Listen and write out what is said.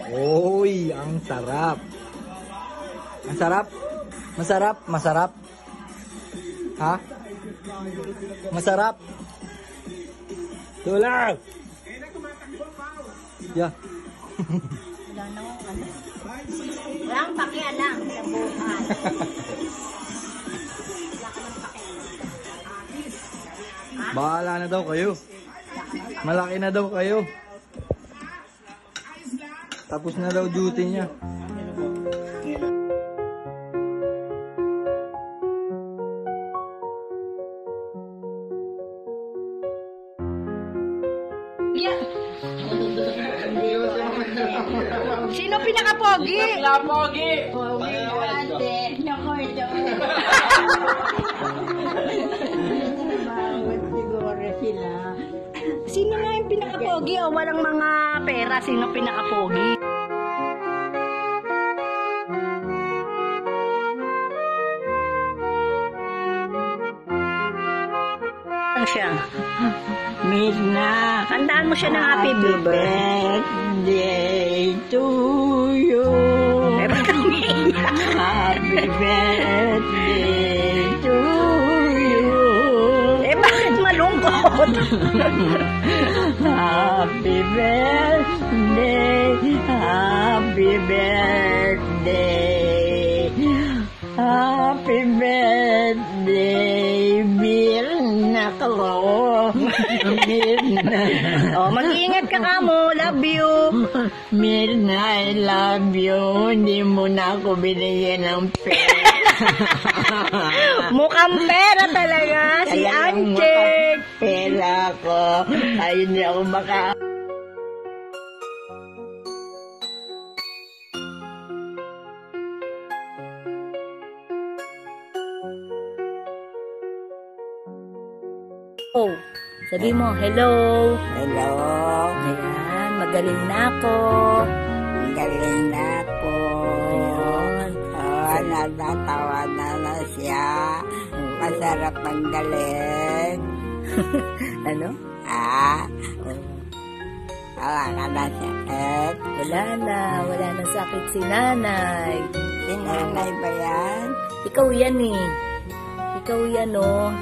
Uy, ang sarap. Ang sarap? Masarap? Masarap? Ha? Masarap? Tulang! Yeah. Wala na akong ano. Walang pakialam sa buhay. Wala ka ng pakialam. Bahala na daw kayo. Malaki na daw kayo. Tapos na daw duty niya. Sino pinaka-pogi? Pogi! Pogi ate. Naku, ito. Siguro sila. Sino nga yung pinaka-pogi o walang mga pera? Sino pinaka-pogi? Ano siya? Midna, Kantaan mo siya ng happy birthday to you. Happy birthday to you. Eh, bakit malungkot? Happy birthday, happy birthday, happy birthday, Mirna ko. Mirna. Oh, mag-iingat ka kamo. Love you. Mirna, I love you. Hindi mo na ako binigyan ng pera. Mukhang pera talaga si Anjek. Pera ko. Ay, hindi ako maka... Oh, sabi mo, hello. Hello. Ayan, magaling na ako. Galing na ako. Ayan. Oh, natatawa na siya. Masarap ang galing. Ano? Ah, wala ka na sakit. Wala na sakit si nanay. Si nanay ba yan? Ikaw yan eh. Ikaw yan oh.